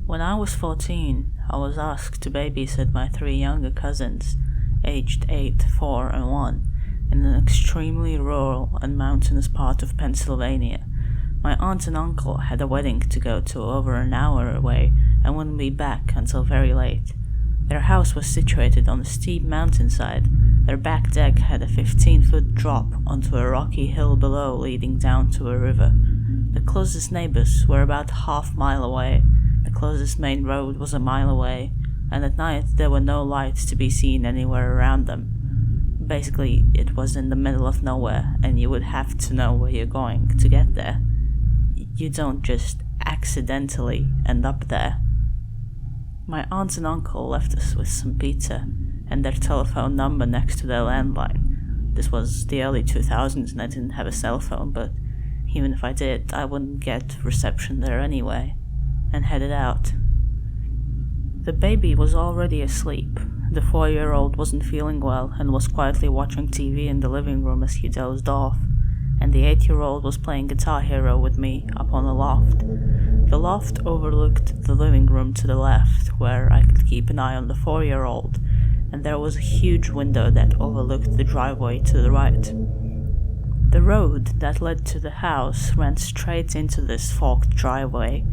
When I was 14, I was asked to babysit my 3 younger cousins, aged 8, 4, and 1, in an extremely rural and mountainous part of Pennsylvania. My aunt and uncle had a wedding to go to over an hour away and wouldn't be back until very late. Their house was situated on a steep mountainside. Their back deck had a 15-foot drop onto a rocky hill below leading down to a river. The closest neighbors were about half-mile away. The closest main road was a mile away, and at night there were no lights to be seen anywhere around them. Basically, it was in the middle of nowhere, and you would have to know where you're going to get there. You don't just accidentally end up there. My aunt and uncle left us with some pizza and their telephone number next to their landline. This was the early 2000s and I didn't have a cell phone, but even if I did, I wouldn't get reception there anyway, and headed out. The baby was already asleep. The 4-year-old wasn't feeling well and was quietly watching TV in the living room as he dozed off, and the 8-year-old was playing Guitar Hero with me up on the loft. The loft overlooked the living room to the left, where I could keep an eye on the 4-year-old, and there was a huge window that overlooked the driveway to the right. The road that led to the house ran straight into this forked driveway.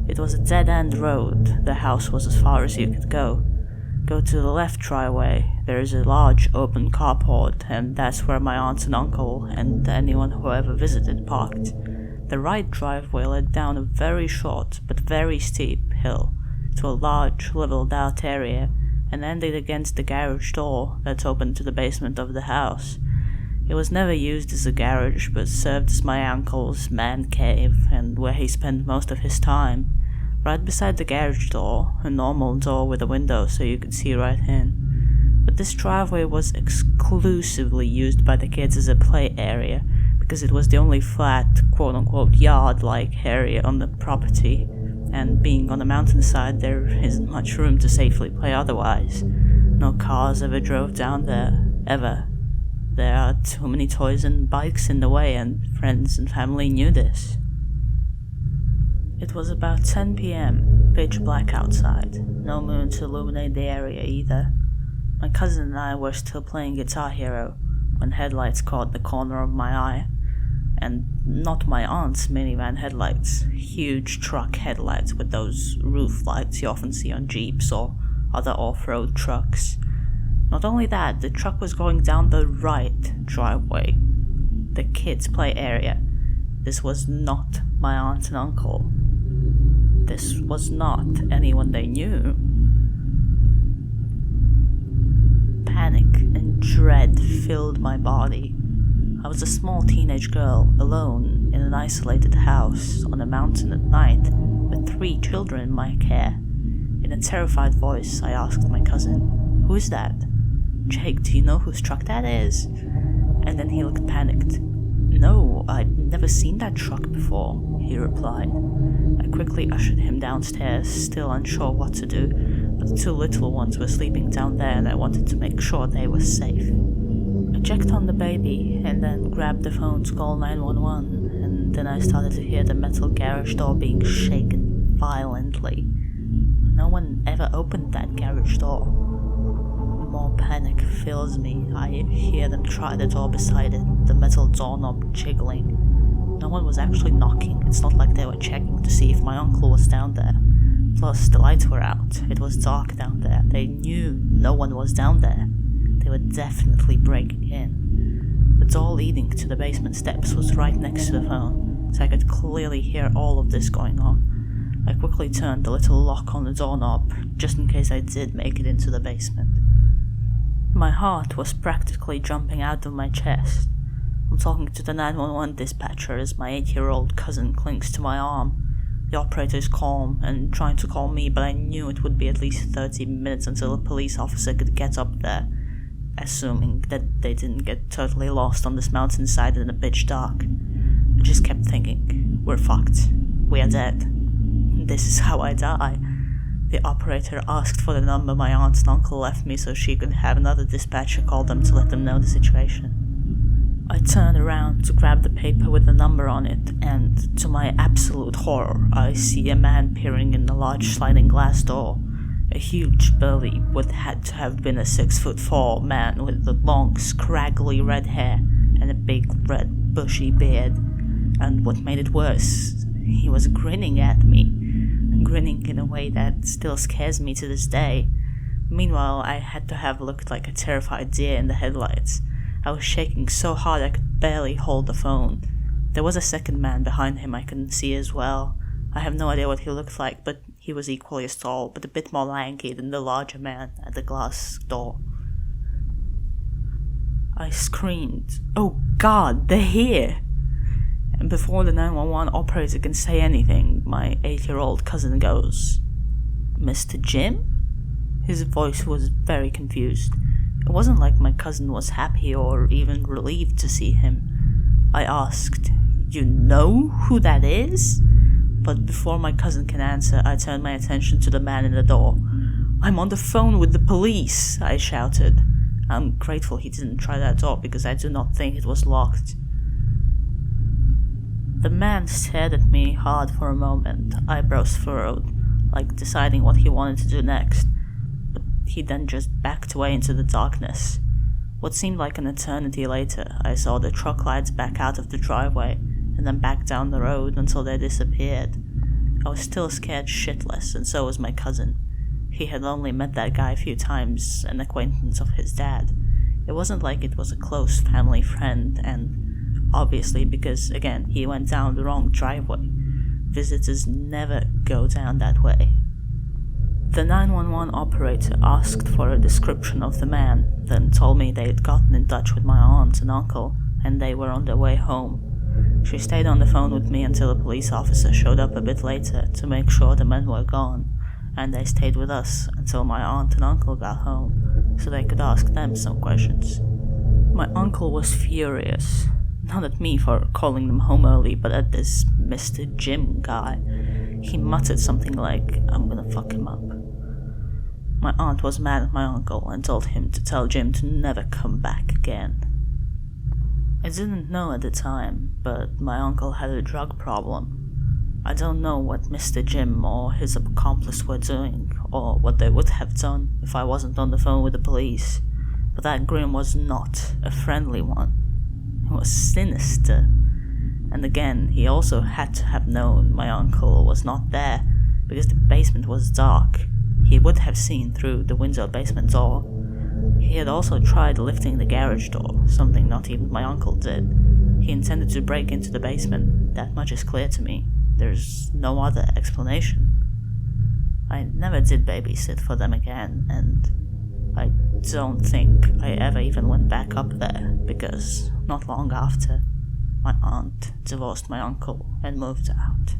It was a dead-end road. The house was as far as you could go. Go to the left driveway, there is a large open carport, and that's where my aunt and uncle and anyone who ever visited parked. The right driveway led down a very short but very steep hill to a large leveled out area and ended against the garage door that opened to the basement of the house. It was never used as a garage, but served as my uncle's man cave and where he spent most of his time. Right beside the garage door, a normal door with a window so you could see right in. But this driveway was exclusively used by the kids as a play area, because it was the only flat, quote-unquote, yard-like area on the property, and being on the mountainside there isn't much room to safely play otherwise. No cars ever drove down there, ever. There are too many toys and bikes in the way, and friends and family knew this. It was about 10 p.m, pitch black outside, no moon to illuminate the area either. My cousin and I were still playing Guitar Hero when headlights caught the corner of my eye. And not my aunt's minivan headlights, huge truck headlights with those roof lights you often see on Jeeps or other off-road trucks. Not only that, the truck was going down the right driveway, the kids' play area. This was not my aunt and uncle. This was not anyone they knew. Panic and dread filled my body. I was a small teenage girl, alone, in an isolated house on a mountain at night, with 3 children in my care. In a terrified voice, I asked my cousin, "Who is that? Jake, do you know whose truck that is?" And then he looked panicked. "No, I'd never seen that truck before," he replied. I quickly ushered him downstairs, still unsure what to do, but the 2 little ones were sleeping down there and I wanted to make sure they were safe. I checked on the baby, and then grabbed the phone to call 911, and then I started to hear the metal garage door being shaken violently. No one ever opened that garage door. More panic fills me. I hear them try the door beside it, the metal doorknob jiggling. No one was actually knocking. It's not like they were checking to see if my uncle was down there. Plus, the lights were out. It was dark down there. They knew no one was down there. They were definitely breaking in. The door leading to the basement steps was right next to the phone, so I could clearly hear all of this going on. I quickly turned the little lock on the doorknob, just in case I did make it into the basement. My heart was practically jumping out of my chest. I'm talking to the 911 dispatcher as my 8-year-old cousin clings to my arm. The operator is calm and trying to call me, but I knew it would be at least 30 minutes until a police officer could get up there, assuming that they didn't get totally lost on this mountainside in the pitch dark. I just kept thinking, we're fucked. We are dead. This is how I die. The operator asked for the number my aunt and uncle left me so she could have another dispatcher call them to let them know the situation. I turned around to grab the paper with the number on it, and to my absolute horror, I see a man peering in the large sliding glass door. A huge, burly, what had to have been a 6'4" man with the long, scraggly red hair and a big, red, bushy beard. And what made it worse, he was grinning at me, grinning in a way that still scares me to this day. Meanwhile, I had to have looked like a terrified deer in the headlights. I was shaking so hard I could barely hold the phone. There was a second man behind him I couldn't see as well. I have no idea what he looked like, but he was equally as tall, but a bit more lanky than the larger man at the glass door. I screamed, "Oh God, they're here!" And before the 911 operator can say anything, my 8-year-old cousin goes, "Mr. Jim?" His voice was very confused. It wasn't like my cousin was happy or even relieved to see him. I asked, "You know who that is?" But before my cousin can answer, I turned my attention to the man in the door. "I'm on the phone with the police," I shouted. I'm grateful he didn't try that door because I do not think it was locked. The man stared at me hard for a moment, eyebrows furrowed, like deciding what he wanted to do next. But he then just backed away into the darkness. What seemed like an eternity later, I saw the truck lights back out of the driveway, and then back down the road until they disappeared. I was still scared shitless, and so was my cousin. He had only met that guy a few times, an acquaintance of his dad. It wasn't like it was a close family friend, and obviously because, again, he went down the wrong driveway. Visitors never go down that way. The 911 operator asked for a description of the man, then told me they had gotten in touch with my aunt and uncle, and they were on their way home. She stayed on the phone with me until a police officer showed up a bit later to make sure the men were gone, and they stayed with us until my aunt and uncle got home, so they could ask them some questions. My uncle was furious, not at me for calling them home early, but at this Mr. Jim guy. He muttered something like, "I'm gonna fuck him up." My aunt was mad at my uncle and told him to tell Jim to never come back again. I didn't know at the time, but my uncle had a drug problem. I don't know what Mr. Jim or his accomplice were doing, or what they would have done if I wasn't on the phone with the police, but that grin was not a friendly one. It was sinister. And again, he also had to have known my uncle was not there, because the basement was dark. He would have seen through the window basement door. He had also tried lifting the garage door, something not even my uncle did. He intended to break into the basement, that much is clear to me. There's no other explanation. I never did babysit for them again, and I don't think I ever even went back up there, because not long after, my aunt divorced my uncle and moved out.